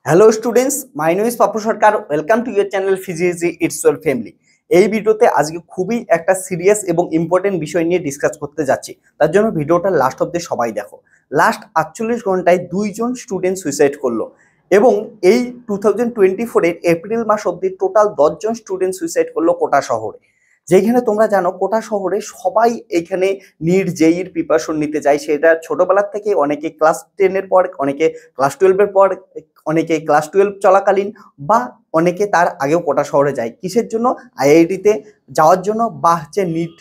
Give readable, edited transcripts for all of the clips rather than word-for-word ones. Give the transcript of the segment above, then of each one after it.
Hello students, my name is Papu Sarkar. Welcome to your channel Physics It's Your Family. এই ভিডিওতে আজকে খুবই একটা সিরিয়াস এবং ইম্পর্টেন্ট বিষয় নিয়ে ডিসকাস করতে যাচ্ছি। তার জন্য ভিডিওটা লাস্ট অবধি সবাই দেখো। লাস্ট 48 ঘন্টায় দুইজন স্টুডেন্ট সুইসাইড করলো এবং এই 2024 এর এপ্রিল মাস অবধি টোটাল 10 জন স্টুডেন্ট সুইসাইড করলো কোটা শহরে। যেখানে তোমরা জানো কোটা শহরে সবাই এখানে নিট জেইর প্রিপারেশন নিতে যায়, সেটা ছোটবেলার থেকে অনেকে ক্লাস 10 এর পর, অনেকে ক্লাস 12 এর পর, অনেকে ক্লাস 12 চলাকালীন বা অনেকে তার আগেও কোটা শহরে যায় কিসের জন্য, আইআইটিতে যাওয়ার জন্য বা হচ্ছে নিট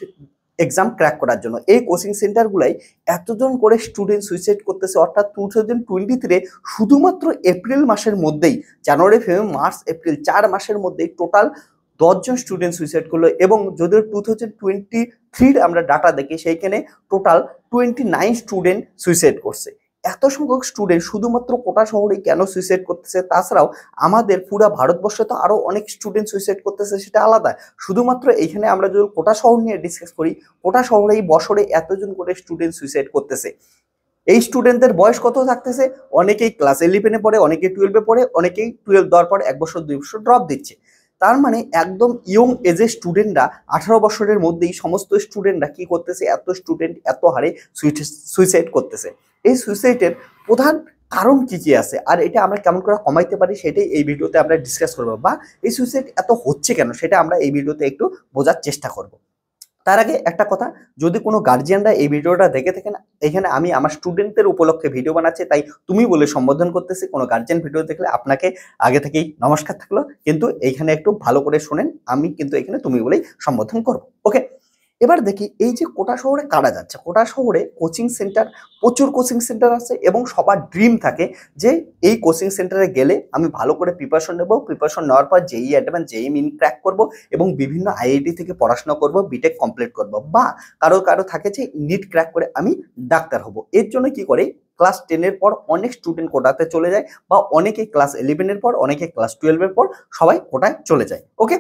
এক্সাম ক্র্যাক করার জন্য। এই কোচিং সেন্টারগুলাই এতজন করে স্টুডেন্ট সুইসাইড করতেছে, অর্থাৎ 2023 শুধুমাত্র এপ্রিল মাসের মধ্যেই, জানুয়ারি ফেব্রুয়ারি মার্চ এপ্রিল 4 মাসের মধ্যেই টোটাল 10 জন স্টুডেন্ট সুইসাইড করলো। এবং যদি 2023 আমরা ডাটা দেখি সেইখানে টোটাল 29 স্টুডেন্ট সুইসাইড করছে। এত সংখ্যক স্টুডেন্ট শুধুমাত্র কোটা শহরে কেন সুইসাইড করতেছে? তাছাড়াও আমাদের পুরা ভারতবর্ষে তো আরো অনেক স্টুডেন্ট সুইসাইড করতেছে, সেটা আলাদা। শুধুমাত্র এইখানে আমরা যদি কোটা শহর নিয়ে ডিসকাস করি, কোটা শহরেই বছরে এতজন করে স্টুডেন্ট সুইসাইড করতেছে। এই স্টুডেন্টদের বয়স কত থাকতেছে? অনেকেই ক্লাস 11-এ পড়ে, অনেকেই 12-এ পড়ে, অনেকেই 12 দেওয়ার পর 1 বছর 2 বছর ড্রপ দিচ্ছে। তার মানে একদম ইয়ং এজের স্টুডেন্টরা, 18 বছরের মধ্যেই সমস্ত স্টুডেন্টরা কি করতেছে, এত স্টুডেন্ট এত হারে সুইসাইড করতেছে। এই সুইসাইডের প্রধান কারণ কি কি আছে আর এটা আমরা কেমন করে কমাইতে পারি সেটাই এই ভিডিওতে আমরা ডিসকাস করবো, বা এই সুইসাইড এত হচ্ছে কেন সেটা আমরা এই ভিডিওতে একটু বোঝার চেষ্টা করব। তার আগে একটা কথা, যদি কোনো গার্জিয়ানরা এই ভিডিওটা দেখে থাকেন, এখানে আমি আমার স্টুডেন্টদের উপলক্ষে ভিডিও বানাচ্ছি, তাই তুমি বলে সম্বোধন করতেছি। কোনো গার্জিয়ান ভিডিও দেখলে আপনাকে আগে থেকেই নমস্কার থাকলো, কিন্তু এইখানে একটু ভালো করে শোনেন, আমি কিন্তু এখানে তুমি বলেই সম্বোধন করব। ওকে, এবার দেখি এই যে কোটা শহরে কারা যাচ্ছে। কোটা শহরে কোচিং সেন্টার, প্রচুর কোচিং সেন্টার আছে এবং সবার ড্রিম থাকে যে এই কোচিং সেন্টারে গেলে আমি ভালো করে প্রিপারেশন নেব, প্রিপারেশন নেওয়ার পর জেই অ্যাডভান্স, জেই মিন ক্র্যাক করব এবং বিভিন্ন আইআইটি থেকে পড়াশোনা করব, বিটেক কমপ্লিট করব, বা কারো কারো থাকে যে নিট ক্র্যাক করে আমি ডাক্তার হব। এর জন্য কি করে, ক্লাস 10-এর পর অনেক স্টুডেন্ট কোটাতে চলে যায়, বা অনেকে ক্লাস 11-এর পর, অনেকে ক্লাস 12-এর পর সবাই কোটায় চলে যায়। ওকে,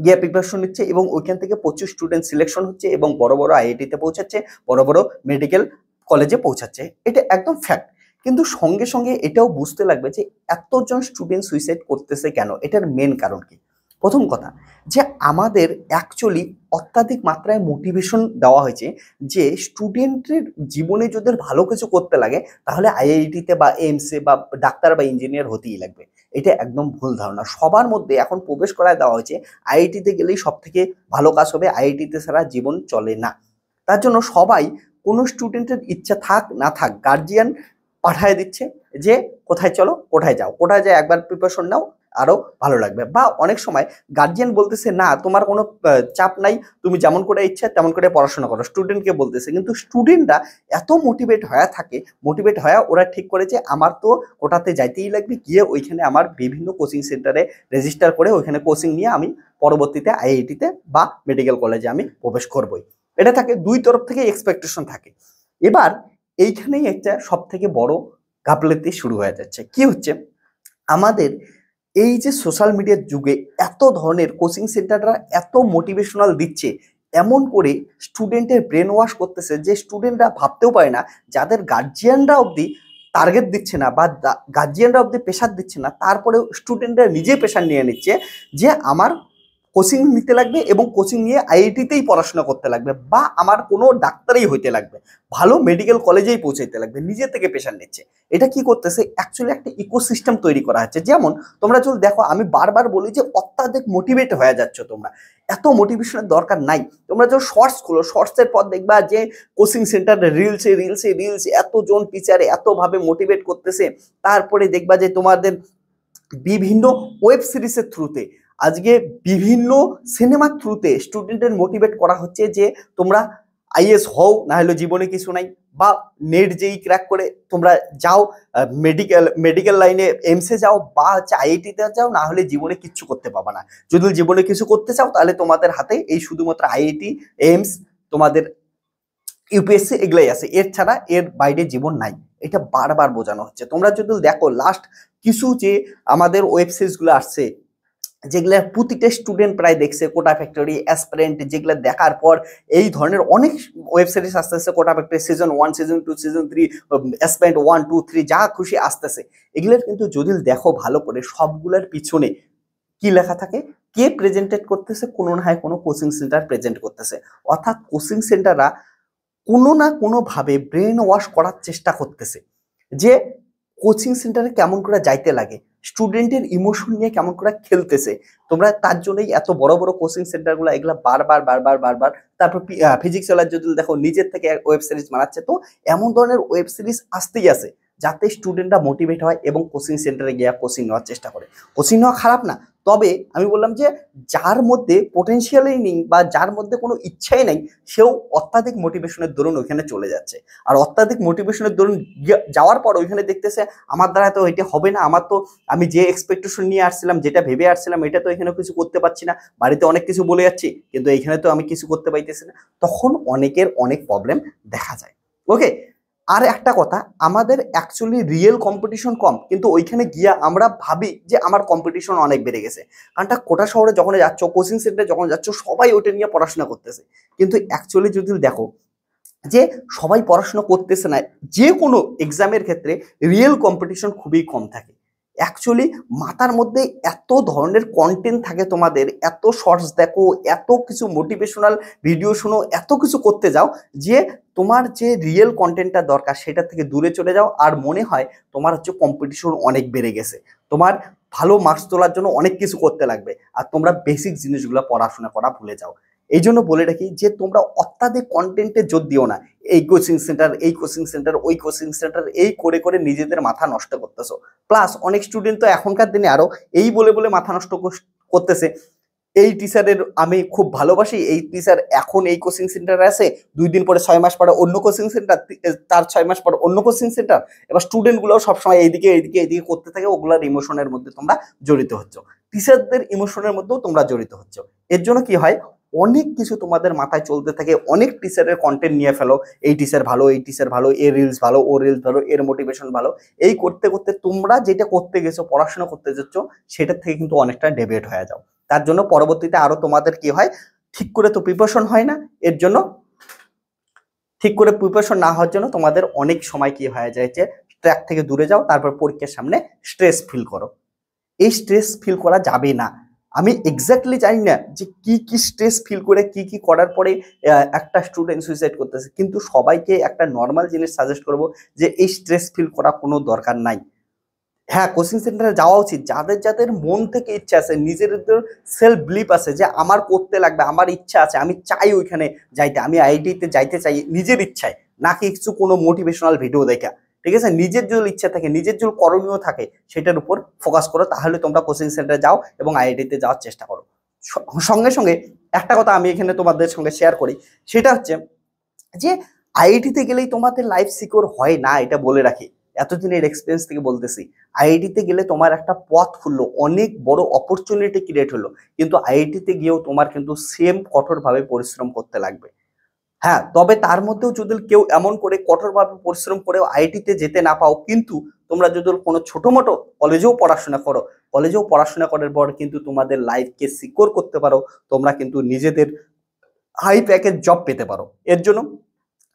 গিয়ে প্রিপারেশন নিচ্ছে এবং ওইখান থেকে প্রচুর স্টুডেন্ট সিলেকশন হচ্ছে এবং বড় বড় আইআইটিতে পৌঁছাচ্ছে, বড় বড় মেডিকেল কলেজে পৌঁছাচ্ছে। এটা একদম ফ্যাক্ট। কিন্তু সঙ্গে সঙ্গে এটাও বুঝতে লাগবে যে এতজন স্টুডেন্ট সুইসাইড করতেছে কেন, এটার মেন কারণ কি। প্রথম কথা, যে আমাদের অ্যাকচুয়ালি অত্যাধিক মাত্রায় মোটিভেশন দেওয়া হয়েছে যে স্টুডেন্টের জীবনে যদি ভালো কিছু করতে লাগে তাহলে আইআইটিতে বা এইমসে বা ডাক্তার বা ইঞ্জিনিয়ার হতেই লাগবে। এটা একদম ভুল ধারণা। সবার মধ্যে এখন প্রবেশ করায় দেওয়া হয়েছে আইআইটিতে গেলেই সব থেকে ভালো কাজ হবে, আইআইটিতে ছাড়া জীবন চলে না। তার জন্য সবাই, কোনো স্টুডেন্টের ইচ্ছা থাক না থাক, গার্জিয়ান পাঠায় দিচ্ছে যে কোথায় চলো, কোথায় যাও, কোথায় যায় একবার প্রিপারেশন নাও, আরো ভালো লাগবে। বা অনেক সময় গার্জিয়ান বলতেছে না তোমার কোনো চাপ নাই, তুমি যেমন করে ইচ্ছা তেমন করে পড়াশোনা করো, স্টুডেন্টকে বলতেছে। কিন্তু স্টুডেন্টরা এত মোটিভেট হয়ে থাকে, মোটিভেট হয়ে ওরা ঠিক করে যে আমার তো ওটাতে যাইতেই লাগবে, গিয়ে ওইখানে আমার বিভিন্ন কোচিং সেন্টারে রেজিস্টার করে ওইখানে কোচিং নিয়ে আমি পরবর্তীতে আইআইটিতে বা মেডিকেল কলেজে আমি প্রবেশ করবই। এটা থাকে, দুই তরফ থেকে এক্সপেকটেশন থাকে। এবার এইখানেই একটা সব থেকে বড় গাফলতি শুরু হয়ে যাচ্ছে। কি হচ্ছে, আমাদের এই যে সোশ্যাল মিডিয়ার যুগে এত ধরনের কোচিং সেন্টাররা এত মোটিভেশনাল দিচ্ছে, এমন করে স্টুডেন্টের ব্রেন ওয়াশ করতেছে যে স্টুডেন্টরা ভাবতেও পারে না, যাদের গার্জিয়ানরা অবধি টার্গেট দিচ্ছে না বা গার্জিয়ানরা অবধি প্রেশার দিচ্ছে না, তারপরেও স্টুডেন্টরা নিজে প্রেশার নিয়ে নিচ্ছে যে আমার কোচিং নিতে লাগবে এবং কোচিং নিয়ে আইআইটিতেই পড়াশোনা করতে লাগবে, বা আমার কোনো ডাক্তারই হইতে লাগবে, ভালো মেডিকেল কলেজেই পৌঁছাইতে লাগবে, নিজে থেকে প্রেশার নিচ্ছে। এটা কি করতেছে, অ্যাকচুয়ালি একটা ইকোসিস্টেম তৈরি করা হচ্ছে। যেমন তোমরা যদি দেখো, আমি বারবার বলি যে অত্যাধিক মোটিভেট হয়ে যাচ্ছ তোমরা, এত মোটিভেশনের দরকার নাই। তোমরা যখন শর্টস খোলো, শর্টসের পর দেখবা যে কোচিং সেন্টার রিলসে রিলসে রিলস, এতজন টিচারে এতভাবে মোটিভেট করতেছে। তারপরে দেখবা যে তোমাদের বিভিন্ন ওয়েব সিরিজের থ্রুতে, আজকে বিভিন্ন সিনেমার থ্রুতে স্টুডেন্টের মোটিভেট করা হচ্ছে যে তোমরা আইএস হও, না হলে জীবনে কিছু নাই, বা নেট যেই ক্র্যাক করে তোমরা যাও মেডিকেল লাইনে এমসে যাও, বা হচ্ছে আইআইটিতে যাও, না হলে জীবনে কিচ্ছু করতে পারবা না। যদি জীবনে কিছু করতে চাও তাহলে তোমাদের হাতে এই শুধুমাত্র আইআইটি, এইমস, তোমাদের ইউপিএসসি এগুলাই আছে, এর ছাড়া এর বাইরে জীবন নাই। এটা বারবার বোঝানো হচ্ছে। তোমরা যদি দেখো লাস্ট কিছু যে আমাদের ওয়েব সিরিজগুলো আসছে, যেগুলা প্রতিটা স্টুডেন্ট প্রায় দেখছে, কোটা ফ্যাক্টরি, অ্যাসপিরেন্ট, যেগুলা দেখার পর এই ধরনের অনেক ওয়েব সিরিজ আসতেছে, Kota factory season 1, season 2, season 3, aspirant 1, 2, 3 যা খুশি আসতেছে। এগুলোর কিন্তু যদি দেখো ভালো করে সবগুলোর পিছনে কি লেখা থাকে, কে প্রেজেন্টেড করতেছে, কোনো না হয় কোনো কোচিং সেন্টার প্রেজেন্ট করতেছে। অর্থাৎ কোচিং সেন্টাররা কোনো না কোনোভাবে ব্রেন ওয়াশ করার চেষ্টা করতেছে যে কোচিং সেন্টারে কেমন করে যাইতে লাগে, স্টুডেন্টের ইমোশন নিয়ে কেমন করে খেলতেছে। তোমরা তার জন্যই এত বড় বড় কোচিং সেন্টারগুলো এগুলা বারবার বারবার বারবার। তারপর ফিজিক্স ওয়ালা যদি দেখো নিজের থেকে ওয়েব সিরিজ বানাচ্ছে, তো এমন ধরনের ওয়েব সিরিজ আসতেই আছে যাতে স্টুডেন্টরা মোটিভেট হয় এবং কোচিং সেন্টারে গিয়ে কোচিং নেওয়ার চেষ্টা করে। কোচিং নেওয়া খারাপ না, তবে আমি বললাম যে যার মধ্যে পোটেনশিয়ালই নেই বা যার মধ্যে কোনো ইচ্ছাই নেই, সেও অত্যাধিক মোটিভেশনের দরুন ওইখানে চলে যাচ্ছে। আর অত্যাধিক মোটিভেশনের দরুন যাওয়ার পর ওইখানে দেখতেছে আমার দ্বারা তো এটা হবে না, আমার তো আমি যে এক্সপেকটেশন নিয়ে আসছিলাম, যেটা ভেবে আসছিলাম, এটা তো এখানে কিছু করতে পারছি না, বাড়িতে অনেক কিছু বলে যাচ্ছি কিন্তু এখানে তো আমি কিছু করতে পাইতেছি না। তখন অনেকের অনেক প্রবলেম দেখা যায়। ওকে, আর একটা কথা, আমাদের অ্যাকচুয়ালি রিয়েল কম্পিটিশন কম, কিন্তু ওইখানে গিয়া আমরা ভাবি যে আমার কম্পিটিশন অনেক বেড়ে গেছে। কারণটা কোটা শহরে যখন যাচ্ছ, কোচিং সেন্টারে যখন যাচ্ছ, সবাই ওইটা নিয়ে পড়াশোনা করতেছে। কিন্তু অ্যাকচুয়ালি যদি দেখো যে সবাই পড়াশোনা করতেছে না, যে কোনো এক্সামের ক্ষেত্রে রিয়েল কম্পিটিশন খুবই কম থাকে। অ্যাকচুয়ালি মাথার মধ্যে এত ধরনের কন্টেন্ট থাকে তোমাদের, এত শর্টস দেখো, এত কিছু মোটিভেশনাল ভিডিও শুনো, এত কিছু করতে যাও যে তোমার যে রিয়েল কন্টেন্টটা দরকার সেটা থেকে দূরে চলে যাও। আর মনে হয় তোমার হচ্ছে কম্পিটিশন অনেক বেড়ে গেছে, তোমার ভালো মার্কস তোলার জন্য অনেক কিছু করতে লাগবে, আর তোমরা বেসিক জিনিসগুলো পড়াশোনা করা ভুলে যাও। এই জন্য বলে রাখি যে তোমরা অত্যাধিক কন্টেন্টে জোর দিও না। এই কোচিং সেন্টার, এই কোচিং সেন্টার, ওই কোচিং সেন্টার, এই করে করে নিজেদের মাথা নষ্ট করতেছো। প্লাস অনেক স্টুডেন্ট তো এখনকার দিনে আরো এই বলে বলে মাথা নষ্ট করতেছে, এই টিচারের আমি খুব ভালোবাসি, এই টিচার এখন এই কোচিং সেন্টারে আছে, 2 দিন পরে 6 মাস পরে অন্য কোচিং সেন্টার, তার 6 মাস পরে অন্য কোচিং সেন্টার। এবার স্টুডেন্ট গুলো সবসময় এইদিকে এইদিকে এইদিকে করতে থাকে, ওগুলার ইমোশনের মধ্যে তোমরা জড়িত হচ্ছ, টিচারদের ইমোশনের মধ্যেও তোমরা জড়িত হচ্ছ। এর জন্য কি হয়, অনেক কিছু তোমাদের মাথায় চলতে থাকে, অনেক টিচারের কন্টেন্ট নিয়ে ফেলো, এই টিচার ভালো, এই টিচার ভালো, এর রিলস ভালো, ওর রিলস ভালো, এর মোটিভেশন ভালো। এই করতে করতে তোমরা যেটা করতে গেছো, পড়াশোনা করতে যাচ্ছ, সেটার থেকে কিন্তু অনেকটা ডেভিয়েট হয়ে যাও। তার জন্য পরবর্তীতে আরো তোমাদের কি হয়, ঠিক করে তো প্রিপারেশন হয় না। এর জন্য ঠিক করে প্রিপারেশন না হওয়ার জন্য তোমাদের অনেক সময় কি হয়ে যায় যে ট্র্যাক থেকে দূরে যাও, তারপর পরীক্ষার সামনে স্ট্রেস ফিল করো। এই স্ট্রেস ফিল করা যাবে না। আমি এক্স্যাক্টলি জানি না যে কি কি স্ট্রেস ফিল করে কি কি করার পরে একটা স্টুডেন্ট সুইসাইড করতেছে, কিন্তু সবাইকে একটা নর্মাল জিনিস সাজেস্ট করব যে এই স্ট্রেস ফিল করা কোনো দরকার নাই। হ্যাঁ, কোচিং সেন্টারে যাওয়া উচিত যাদের যাদের মন থেকে ইচ্ছা আছে, নিজেদের সেলফ বিলিভ আছে যে আমার করতে লাগবে, আমার ইচ্ছা আছে, আমি চাই ওইখানে যাইতে, আমি আইআইটিতে যাইতে চাই নিজের ইচ্ছায়, না কিছু কোনো মোটিভেশনাল ভিডিও দেখা। ঠিক আছে, নিজের যদি ইচ্ছা থাকে, নিজের যদি করণীয় থাকে, সেটার উপর ফোকাস করো, তাহলে তোমরা কোচিং সেন্টারে যাও এবং আইআইটিতে যাওয়ার চেষ্টা করো। সঙ্গে সঙ্গে একটা কথা আমি এখানে তোমাদের সঙ্গে শেয়ার করি, সেটা হচ্ছে যে আইআইটিতে গেলেই তোমাদের লাইফ সিকিউর হয় না, এটা বলে রাখি, এতদিনের এক্সপিরিয়েন্স থেকে বলতেছি। আইআইটিতে গেলে তোমার একটা পথ খুললো, অনেক বড় অপরচুনিটি ক্রিয়েট হলো, কিন্তু আইআইটিতে গিয়েও তোমার কিন্তু সেম কঠোরভাবে পরিশ্রম করতে লাগবে। হ্যাঁ, তবে তার মধ্যেও যদি কেউ এমন করে কঠোরভাবে পরিশ্রম করেও আইআইটিতে যেতে না পাও, কিন্তু তোমরা যদি কোনো ছোট মোটো কলেজেও পড়াশোনা করো, কলেজেও পড়াশোনা করার পর কিন্তু তোমাদের লাইফকে সিকিউর করতে পারো, তোমরা কিন্তু নিজেদের হাই প্যাকেজ জব পেতে পারো। এর জন্য,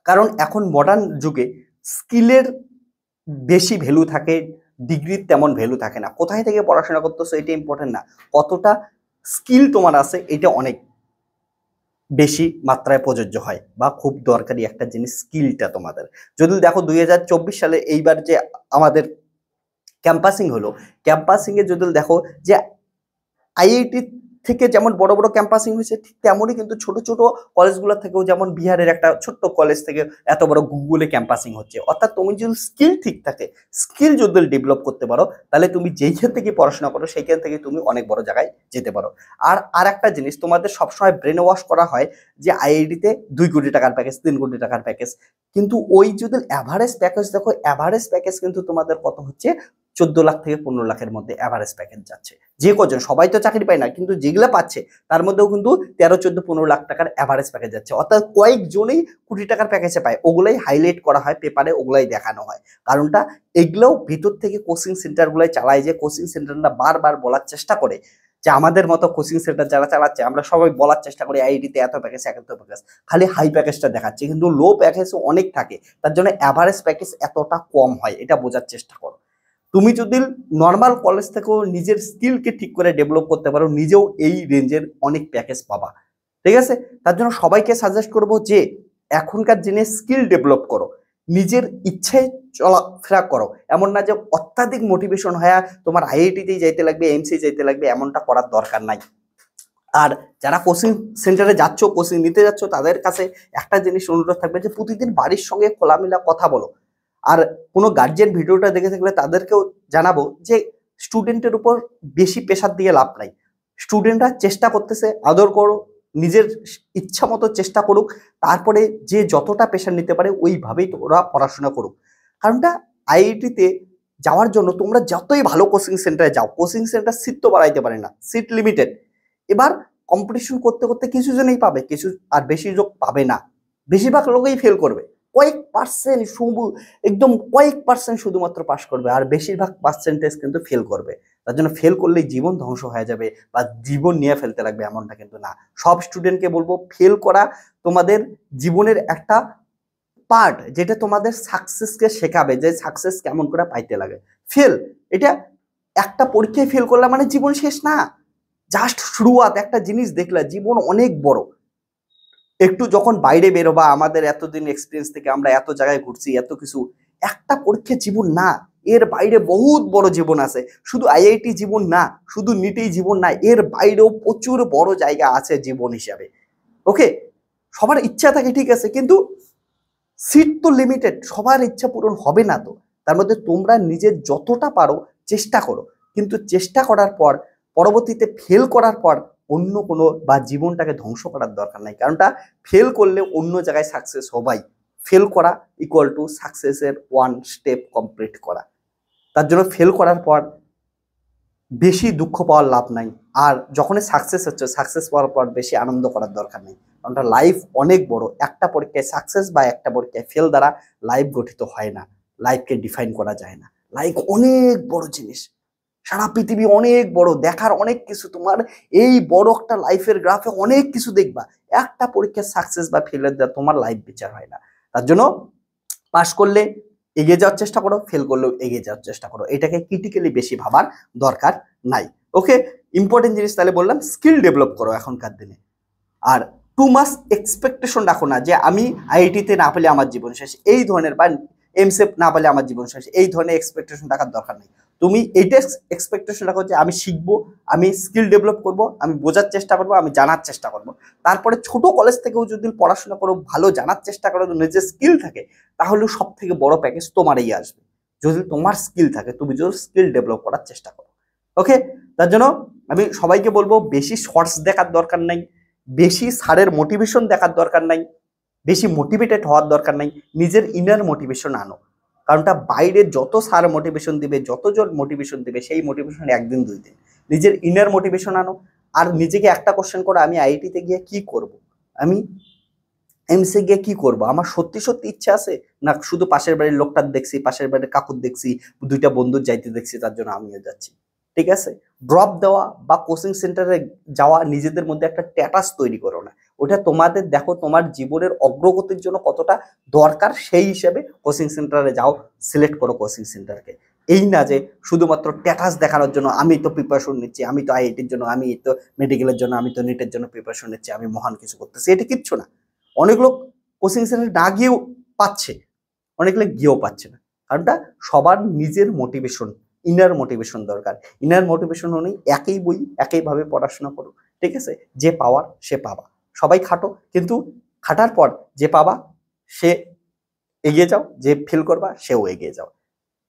কারণ এখন মডার্ন যুগে স্কিলের বেশি ভ্যালু থাকে, ডিগ্রির তেমন ভ্যালু থাকে না। কোথায় থেকে পড়াশোনা করতেছো এটা ইম্পর্টেন্ট না, কতটা স্কিল তোমার আছে এটা অনেক বেশি মাত্রায় প্রযোজ্য হয়, বা খুব দরকারি একটা জিনিস স্কিলটা তোমাদের। যদি দেখো 2024 সালে এইবার যে আমাদের ক্যাম্পাসিং হলো, ক্যাম্পাসিং এ যদি দেখো যে আইআইটি থেকে যেমন বড় বড় ক্যাম্পাসিং হয়েছে, ঠিক তেমনই কিন্তু ছোট ছোট কলেজগুলো থেকেও, যেমন বিহারের একটা ছোট্ট কলেজ থেকে এত বড় গুগলে ক্যাম্পাসিং হচ্ছে। অর্থাৎ তুমি যদি স্কিল ঠিক থাকে, স্কিল যদি ডেভেলপ করতে পারো, তাহলে তুমি যেইখান থেকে পড়াশোনা করো সেইখান থেকে তুমি অনেক বড় জায়গায় যেতে পারো। আর একটা জিনিস, তোমাদের সবসময় ব্রেন ওয়াশ করা হয় যে আইআইটিতে 2 কোটি টাকার প্যাকেজ, 3 কোটি টাকার প্যাকেজ, কিন্তু ওই যদি অ্যাভারেজ প্যাকেজ দেখো, অ্যাভারেজ প্যাকেজ কিন্তু তোমাদের কত হচ্ছে, 14 লাখ থেকে 15 লাখের মধ্যে অ্যাভারেজ প্যাকেজ যাচ্ছে। যে কজন, সবাই তো চাকরি পায় না, কিন্তু যেগুলো পাচ্ছে তার মধ্যেও কিন্তু 13, 14, 15 লাখ টাকার অ্যাভারেজ প্যাকেজ যাচ্ছে। অর্থাৎ কয়েকজনেই কোটি টাকার প্যাকেজে পায়, ওগুলাই হাইলাইট করা হয় পেপারে, ওগুলাই দেখানো হয়। কারণটা এগুলোও ভিতর থেকে কোচিং সেন্টারগুলাই চালায়, যে কোচিং সেন্টারটা বারবার বলার চেষ্টা করে যে আমাদের মতো কোচিং সেন্টার যারা চালাচ্ছে আমরা সবাই বলার চেষ্টা করি আইআইটিতে এত প্যাকেজ এত প্যাকেজ, খালি হাই প্যাকেজটা দেখাচ্ছে, কিন্তু লো প্যাকেজও অনেক থাকে, তার জন্য অ্যাভারেজ প্যাকেজ এতটা কম হয়, এটা বোঝার চেষ্টা করো। তুমি যদি নর্মাল কলেজ থেকেও নিজের স্কিলকে ঠিক করে ডেভেলপ করতে পারো, নিজেও এই রেঞ্জের অনেক প্যাকেজ পাবা, ঠিক আছে? তার জন্য সবাইকে সাজেস্ট করবো যে এখনকার দিনে স্কিল ডেভেলপ করো, নিজের ইচ্ছায় চলাফেরা করো। এমন না যে অত্যাধিক মোটিভেশন হয়ে তোমার আইআইটিতেই যাইতে লাগবে, এমসি যাইতে লাগবে, এমনটা করার দরকার নাই। আর যারা কোচিং সেন্টারে যাচ্ছ, কোচিং নিতে যাচ্ছ, তাদের কাছে একটা জিনিস অনুরোধ থাকবে যে প্রতিদিন বাড়ির সঙ্গে খোলামেলা কথা বলো। আর কোনো গার্জিয়ান ভিডিওটা দেখে থাকলে তাদেরকেও জানাবো যে স্টুডেন্টের উপর বেশি প্রেশার দিয়ে লাভ নাই। স্টুডেন্টরা চেষ্টা করতেছে, আদর করো, নিজের ইচ্ছা মতো চেষ্টা করুক, তারপরে যে যতটা প্রেশার নিতে পারে ওইভাবেই ওরা পড়াশোনা করুক। কারণটা আইআইটিতে যাওয়ার জন্য তোমরা যতই ভালো কোচিং সেন্টারে যাও, কোচিং সেন্টার সিট তো বাড়াইতে পারে না, সিট লিমিটেড। এবার কম্পিটিশন করতে করতে কিছু জনই পাবে, কিছু আর বেশি লোক পাবে না, বেশিরভাগ লোকই ফেল করবে, কয়েক পার্সেন্ট একদম কয়েক পার্সেন্ট শুধুমাত্র পাস করবে, আর বেশিরভাগ পার্সেন্টেজ কিন্তু ফেল করবে। তার জন্য ফেল করলেই জীবন ধ্বংস হয়ে যাবে বা জীবন নিয়ে ফেলতে লাগবে, এমনটা কিন্তু না। সব স্টুডেন্টকে বলবো ফেল করা তোমাদের জীবনের একটা পার্ট, যেটা তোমাদের সাকসেসকে শেখাবে যে সাকসেস কেমন করে পাইতে লাগে। ফেল এটা একটা পরীক্ষায় ফেল করলে মানে জীবন শেষ না, জাস্ট শুরুয়াত। একটা জিনিস দেখলে জীবন অনেক বড়। একটু যখন বাইরে বেরোবা, আমাদের এতদিন এক্সপিরিয়েন্স থেকে আমরা এত জায়গায় ঘুরছি, এত কিছু, একটা পরীক্ষা জীবন না, এর বাইরে বহুত বড় জীবন আছে। শুধু আইআইটি জীবন না, শুধু নিটেই জীবন না, এর বাইরেও প্রচুর বড় জায়গা আছে জীবন হিসাবে। ওকে, সবার ইচ্ছা থাকে ঠিক আছে, কিন্তু সিট তো লিমিটেড, সবার ইচ্ছা পূরণ হবে না। তো তার মধ্যে তোমরা নিজের যতটা পারো চেষ্টা করো, কিন্তু চেষ্টা করার পর পরবর্তীতে ফেল করার পর অন্য কোনো বা জীবনটাকে ধ্বংস করার দরকার নাই। কারণটা ফেল করলে অন্য জায়গায় সাকসেস হবাই। ফেল করা ইকুয়াল টু সাকসেসের ওয়ান স্টেপ কমপ্লিট করা। তার জন্য ফেল করার পর বেশি দুঃখ পাওয়ার লাভ নাই, আর যখনই সাকসেস হচ্ছে, সাকসেস পাওয়ার পর বেশি আনন্দ করার দরকার নেই। কারণটা লাইফ অনেক বড়, একটা পরীক্ষায় সাকসেস বা একটা পরীক্ষায় ফেল দ্বারা লাইফ গঠিত হয় না, লাইফকে ডিফাইন করা যায় না। লাইফ অনেক বড় জিনিস, সারা পৃথিবী অনেক বড়, দেখার অনেক কিছু। তোমার এই বড় একটা লাইফের গ্রাফে অনেক কিছু দেখবা, একটা পরীক্ষার সাকসেস বা ফেলের দ্বারা তোমার লাইফ বিচার হয় না। তার জন্য পাস করলে এগিয়ে যাওয়ার চেষ্টা করো, ফেল করলেও এগিয়ে যাওয়ার চেষ্টা করো, এটাকে ক্রিটিক্যালি বেশি ভাবার দরকার নাই। ওকে, ইম্পর্টেন্ট জিনিস তাহলে বললাম, স্কিল ডেভেলপ করো এখনকার দিনে। আর টু মাস এক্সপেকটেশন রাখো না যে আমি আইআইটিতে না পেলে আমার জীবন শেষ, এই ধরনের, বা এমসেট না পেলে আমার জীবন শেষ, এই ধরনের এক্সপেকটেশন রাখার দরকার নেই। তুমি এইটা এক্সপেকটেশন রাখো যে আমি শিখবো, আমি স্কিল ডেভেলপ করব, আমি বোঝার চেষ্টা করবো, আমি জানার চেষ্টা করব। তারপরে ছোট কলেজ থেকেও যদি পড়াশোনা করো, ভালো জানার চেষ্টা করো, নিজের স্কিল থাকে, তাহলে সব থেকে বড় প্যাকেজ তোমারই আসবে। যদি তোমার স্কিল থাকে, তুমি যদি স্কিল ডেভেলপ করার চেষ্টা করো। ওকে, তার জন্য আমি সবাইকে বলবো বেশি শর্টস দেখার দরকার নাই, বেশি স্যারের মোটিভেশন দেখার দরকার নাই, বেশি মোটিভেটেড হওয়ার দরকার নাই। নিজের ইনার মোটিভেশন আনো। কারণটা বাইরে যত স্যার মোটিভেশন দিবে, যতজন মোটিভেশন দিবে, সেই মোটিভেশন একদিন দুই দিন। নিজের ইনার মোটিভেশন আনো। আর নিজেকে একটা কোশ্চেন করো, আমি আইআইটিতে গিয়ে কি করব, আমি এমসে গিয়ে কি করব, আমার সত্যি সত্যি ইচ্ছা আছে, না শুধু পাশের বাড়ির লোকটার দেখছি, পাশের বাড়ির কাকুর দেখছি, দুইটা বন্ধুর যাইতে দেখছি, তার জন্য আমিও যাচ্ছি। ঠিক আছে, ড্রপ দেওয়া বা কোচিং সেন্টারে যাওয়া নিজেদের মধ্যে একটা স্ট্যাটাস তৈরি করো না। ওটা তোমাদের দেখো তোমার জীবনের অগ্রগতির জন্য কতটা দরকার, সেই হিসেবে কোচিং সেন্টারে যাও, সিলেক্ট করো কোচিং সেন্টারকে। এই না যে শুধুমাত্র স্ট্যাটাস দেখানোর জন্য আমি তো প্রিপারেশন নিচ্ছি, আমি তো আইআইটির জন্য, আমি তো মেডিকেলের জন্য, আমি তো নিটের জন্য প্রিপারেশন নিচ্ছি, আমি মহান কিছু করতেছি, এটা কিচ্ছু না। অনেক লোক কোচিং সেন্টারে না গিয়েও পাচ্ছে, অনেক লোক গিয়েও পাচ্ছে না। কারণটা সবার নিজের মোটিভেশন, ইনার মোটিভেশন দরকার। ইনার মোটিভেশন হলেই একই বই একইভাবে পড়াশোনা করো, ঠিক আছে? যে পাওয়ার সে পাবা, সবাই খাটো, কিন্তু খাটার পর যে পাবা সে এগিয়ে যাও, যে ফেল করবা সেও এগিয়ে যাও।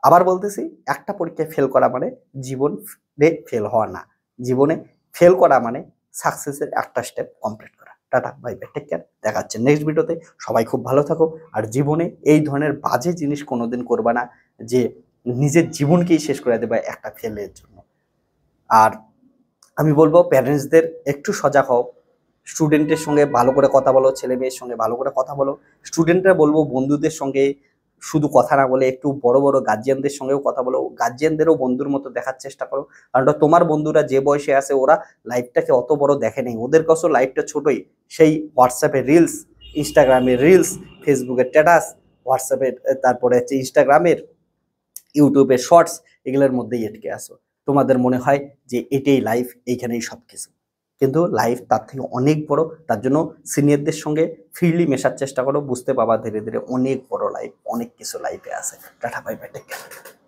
আবার বলতেছি, একটা পরীক্ষায় ফেল করা মানে জীবনে ফেল হওয়া না, জীবনে ফেল করা মানে সাকসেসের একটা স্টেপ কমপ্লিট করা। Tata, bye bye, take care, দেখা হচ্ছে নেক্সট ভিডিওতে। সবাই খুব ভালো থাকো। আর জীবনে এই ধরনের বাজে জিনিস কোনোদিন করবা না, যে নিজের জীবনকেই শেষ করে দেবে একটা ফেলের জন্য। আর আমি বলবো প্যারেন্টসদের একটু সজাগ হও, স্টুডেন্টের সঙ্গে ভালো করে কথা বলো, ছেলে মেয়ের সঙ্গে ভালো করে কথা বলো। স্টুডেন্টরা বলবো বন্ধুদের সঙ্গে শুধু কথা না বলে একটু বড় বড় গার্জিয়ানদের সঙ্গেও কথা বলো, গার্জিয়ানদেরও বন্ধুর মতো দেখার চেষ্টা করো। কারণ তোমার বন্ধুরা যে বয়সে আছে ওরা লাইফটাকে অত বড় দেখে নেই, ওদের কাছেও লাইফটা ছোটই। সেই হোয়াটসঅ্যাপে রিলস, ইনস্টাগ্রামের রিলস, ফেসবুকের স্ট্যাটাস, হোয়াটসঅ্যাপের তারপরে হচ্ছে ইনস্টাগ্রামের, ইউটিউবের শর্টস, এগুলোর মধ্যেই আটকে আসো। তোমাদের মনে হয় যে এটাই লাইফ, এইখানেই সব কিছু, কিন্তু লাইফ তার থেকে অনেক বড়। তার জন্য সিনিয়রদের সঙ্গে ফ্রিলি মেশার চেষ্টা করো, বুঝতে পাবা ধীরে ধীরে অনেক বড় লাইফ, অনেক কিছু লাইফে আছে। Tata, bye bye, take care.